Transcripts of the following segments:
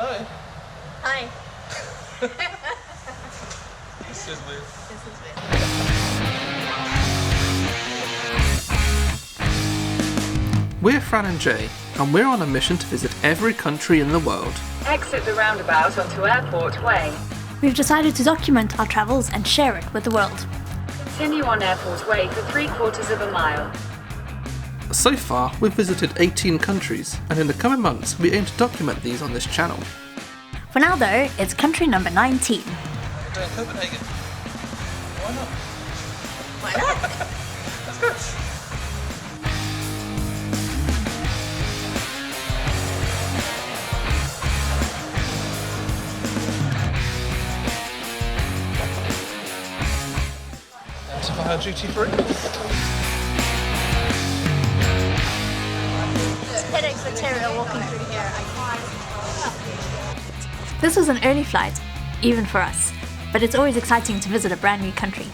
Hello. Hi. This is weird. This is weird. We're Fran and Jay, and we're on a mission to visit every country in the world. Exit the roundabout onto Airport Way. We've decided to document our travels and share it with the world. Continue on Airport Way for 3/4 of a mile. So far, we've visited 18 countries, and in the coming months, we aim to document these on this channel. For now though, it's country number 19. We're doing Copenhagen. Why not? Why not? Let's go. Enter via duty free. Headaches material walking through here. This was an early flight, even for us, but it's always exciting to visit a brand new country.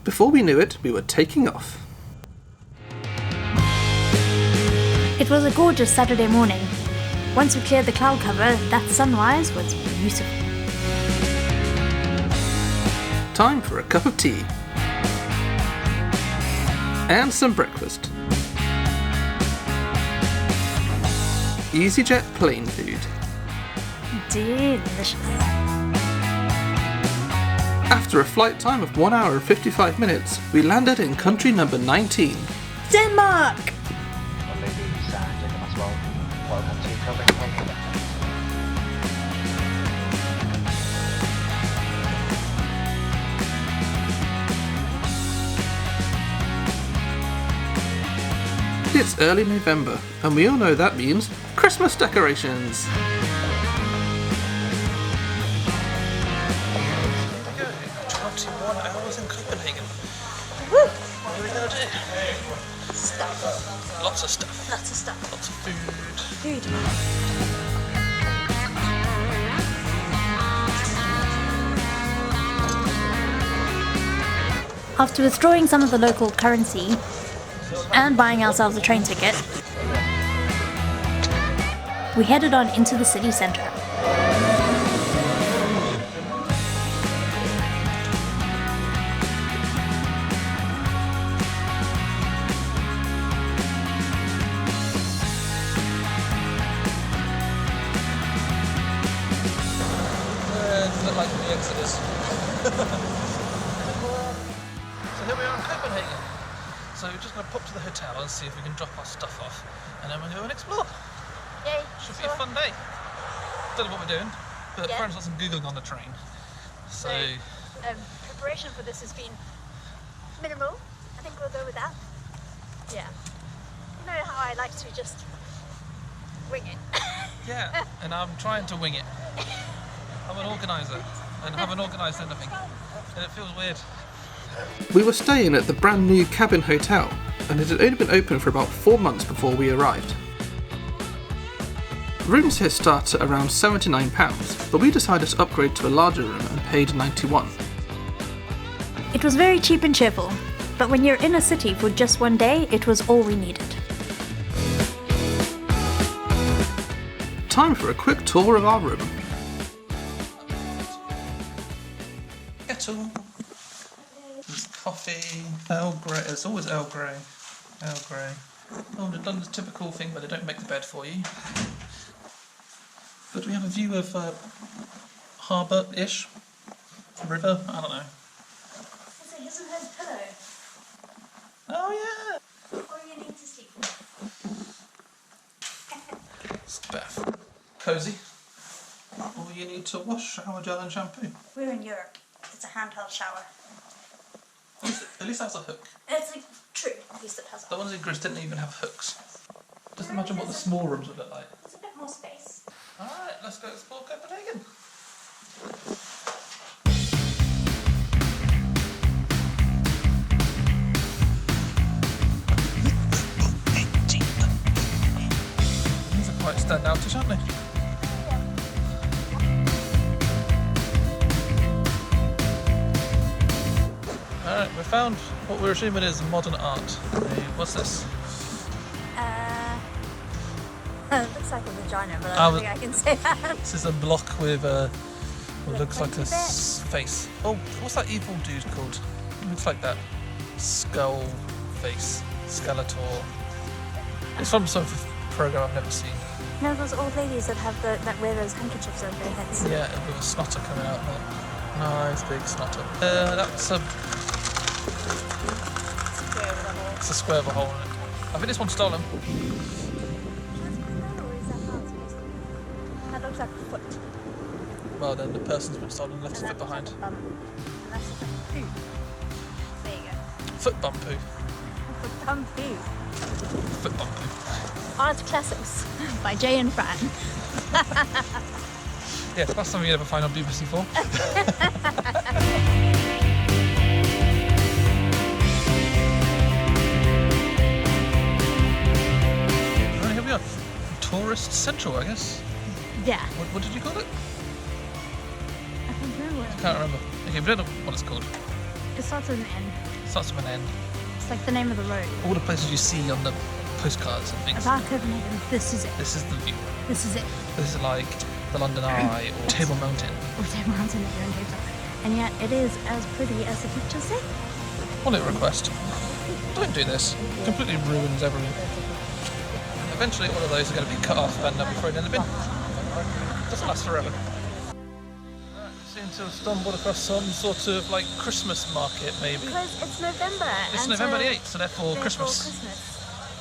Before we knew it, we were taking off. It was a gorgeous Saturday morning. Once we cleared the cloud cover, that sunrise was beautiful. Time for a cup of tea. And some breakfast. EasyJet plane food. Delicious. After a flight time of 1 hour and 55 minutes, we landed in country number 19. Denmark! Ladies and gentlemen as well, welcome to Copenhagen. It's early November, and we all know that means Christmas decorations. There we go. 21 hours in Copenhagen. Woo! What are we going to do? Stuff. Lots of stuff. Lots of stuff. Lots of food. Food. After withdrawing some of the local currency and buying ourselves a train ticket, we headed on into the city centre. A bit like the Exodus. So here we are in Copenhagen. So we're just going to pop to the hotel and see if we can drop our stuff off, and then we'll go and explore. Yay! Should be a fun day. Don't know what we're doing, but Yeah. Fran's got some Googling on the train. So Preparation for this has been minimal. I think we'll go with that. Yeah. You know how I like to just wing it. yeah, and I'm trying to wing it. I'm an organiser, and I haven't organised anything, and it feels weird. We were staying at the brand new Cabin Hotel, and it had only been open for about 4 months before we arrived. Rooms here start at around £79, but we decided to upgrade to a larger room and paid £91. It was very cheap and cheerful, but when you're in a city for just one day, it was all we needed. Time for a quick tour of our room. Kettle. There's coffee. Earl Grey. It's always Earl Grey. Earl Grey. Oh, they've done the typical thing where they don't make the bed for you. But we have a view of harbour-ish. River? I don't know. Here's a nice pillow. Oh yeah! All you need to sleep. It's a bath. Cosy. All you need to wash, shower gel and shampoo. We're in Europe. It's a handheld shower. At least that's a hook. It's like, true, at least it has The ones in Greece didn't even have hooks. Just imagine what the small rooms would look like. There's a bit more space. Alright, let's go explore Copenhagen. quite standoutish, aren't they? Alright, we found what we're assuming is modern art. Hey, what's this? It looks like a vagina, but I I don't was- think I can say that. This is a block with what looks like a pointy bit. face. Oh, what's that evil dude called? Looks like that skull face. Skeletor. It's from some program I've never seen. No, those old ladies that have that wear those handkerchiefs over their heads. Yeah, with a snotter coming out there. Nice big snotter. That's a it's a square with a hole in it. I think this one's stolen. That looks like a foot. Well, then the person's been stolen and left his And foot that behind. looks like a bum. And that's just like a poo. There you go. Foot bump poo. A bum poo. Foot bump poo. Art Classics by Jay and Fran. Yeah, that's something you never find on BBC 4. Right, here we are. Tourist Central, I guess. Yeah. What did you call it? I can't remember what Can't remember. Okay, we don't know what it's called. it starts with an N. Starts with an N. It's like the name of the road. All the places you see on the postcards and things. About Copenhagen, this is it. This is the view. This is it. This is like the London Eye or Table Mountain. Or Table Mountain if you're in Cape Town. And yet it is as pretty as the pictures say. On it request. Don't do this. Completely ruins everything. Eventually all of those are going to be cut off and they'll be thrown in the bin. Doesn't last forever. Seem to have stumbled across some sort of like Christmas market maybe. Because it's November. It's and November so the 8th, so therefore Christmas.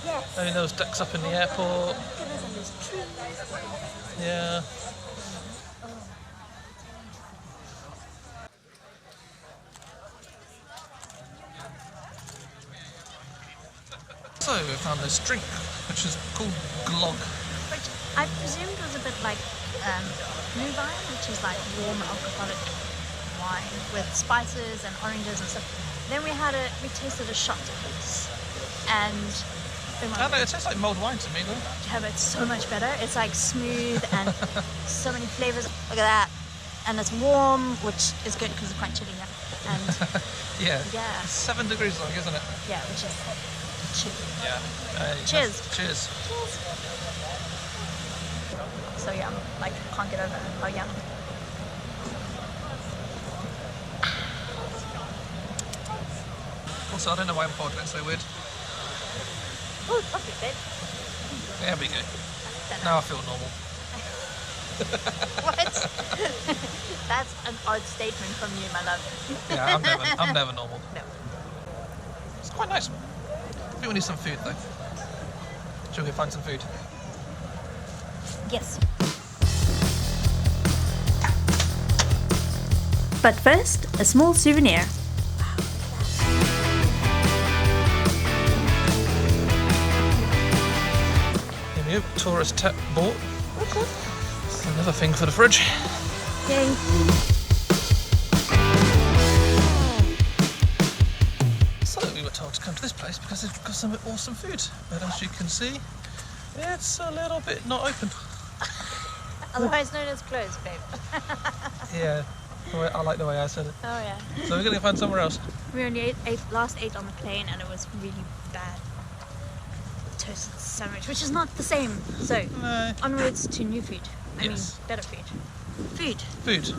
Yes. I mean those decks up in the airport. Goodness, and there's trees. Yeah. So we found this drink, which is called Glogg. Which I presumed was a bit like blue wine, which is like warm alcoholic wine with spices and oranges and stuff. Then we tasted a shot piece, and oh my I don't know, it tastes like mulled wine to me though. yeah, but it's so much better. It's like smooth and so many flavors. Look at that, and it's warm, which is good because it's quite chilly here. And Yeah. Yeah. It's 7 degrees long, isn't it? yeah, which is chilly. Yeah. Cheers. Cheers. So yum, like can't get over how yum. Also, I don't know why I'm holding it so weird. Oh, lovely bit. There we go. Now I feel normal. What? That's an odd statement from you, my love. Yeah, I'm never normal. No. It's quite nice. I think we need some food though. Shall we go find some food? Yes. But first, a small souvenir. Here we go. Tourist tap bought. It's another thing for the fridge. Yay. So we were told to come to this place because they've got some awesome food. But as you can see, it's a little bit not open. Otherwise known as closed, babe. Yeah, I like the way I said it. Oh yeah. So we're going to find somewhere else. We only ate last 8 on the plane and it was really bad. Toasted sandwich, which is not the same. So, No. onwards to new food. I Yes. mean, better food. Food. Food.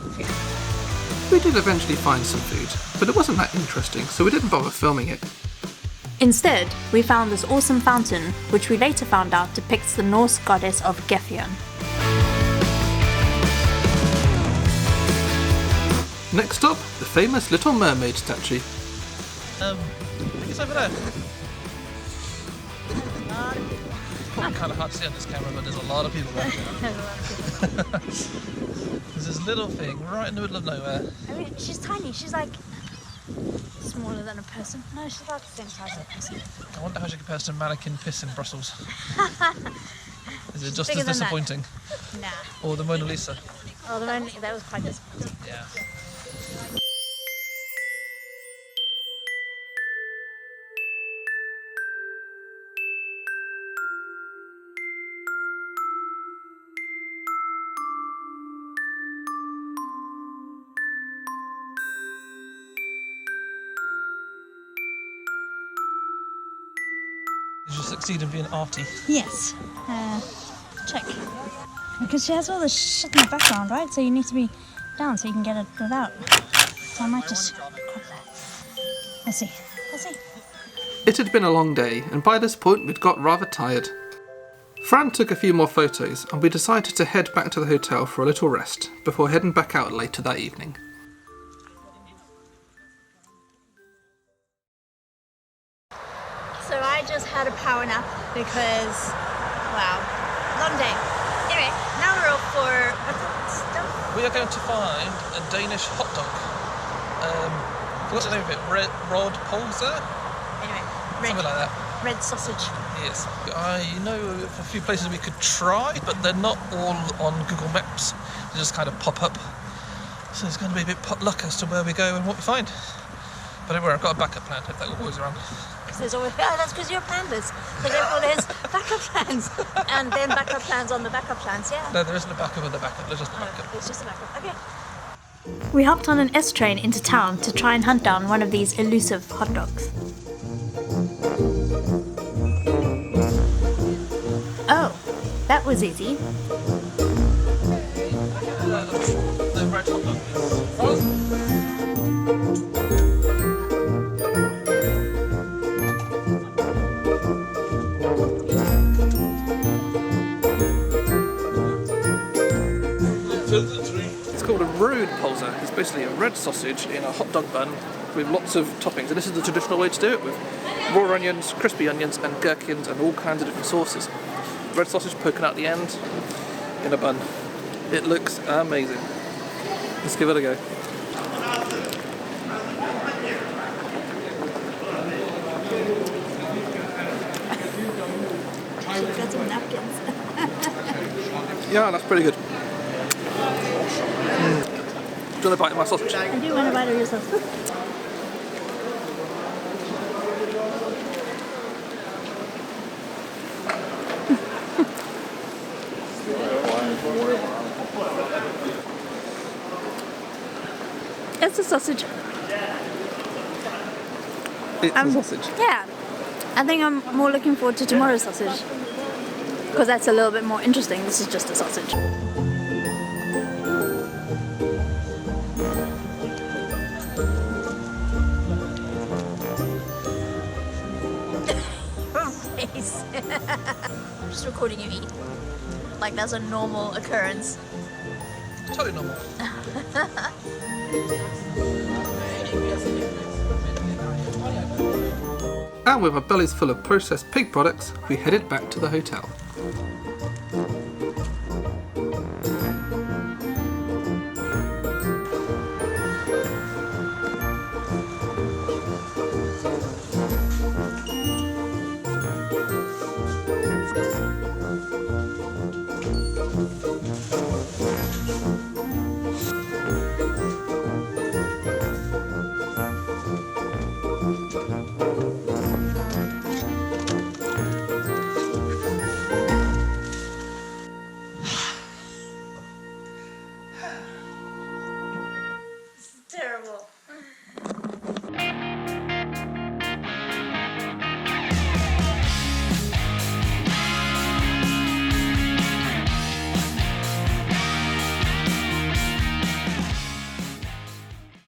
We did eventually find some food, but it wasn't that interesting, so we didn't bother filming it. Instead, we found this awesome fountain, which we later found out depicts the Norse goddess of Gefjon. Next up, the famous Little Mermaid statue. I think it's over there. Probably kind of hard to see on this camera, but there's a lot of people there. There's this little thing right in the middle of nowhere. I mean, she's tiny. She's like smaller than a person. No, she's about the same size as a person. I wonder how she compares to mannequin piss in Brussels. Is it just bigger as than that. disappointing? Nah. Or the Mona Lisa? Oh, that was quite disappointing. Yeah. succeed in being arty. Yes. Check. Because she has all this shit in the background, right? So you need to be down so you can get it without. So I might just crop that. Let's see. Let's see. It had been a long day, and by this point we'd got rather tired. Fran took a few more photos, and we decided to head back to the hotel for a little rest, before heading back out later that evening. So I just had a power nap because, wow, long day. Anyway, now we're off for what's that stuff? We are going to find a Danish hot dog. What's the name of it? Rode Polser? Anyway, Something like that. red sausage. Yes. I know of a few places we could try, but they're not all on Google Maps. They just kind of pop up. So it's going to be a bit pot luck as to where we go and what we find. But don't worry, I've got a backup plan if that goes around. There's always, that's because you're planless. So therefore there's backup plans. And then backup plans on the backup plans, yeah. No, there isn't a backup of the backup. There's just a backup. It's just a backup, okay. We hopped on an S train into town to try and hunt down one of these elusive hot dogs. Oh, that was easy. The red hot dog is It's called a Rode Polser. It's basically a red sausage in a hot dog bun with lots of toppings, and this is the traditional way to do it, with raw onions, crispy onions and gherkins and all kinds of different sauces. Red sausage poking out the end in a bun. It looks amazing. Let's give it a go. We've got some napkins. Yeah, that's pretty good. Do you want a bite of my sausage? I do want to bite of yourself. It's a sausage. It's a sausage. Yeah. I think I'm more looking forward to tomorrow's sausage. Because that's a little bit more interesting. This is just a sausage. Face. I'm just recording you eat. Like that's a normal occurrence. totally normal. And with our bellies full of processed pig products, we headed back to the hotel.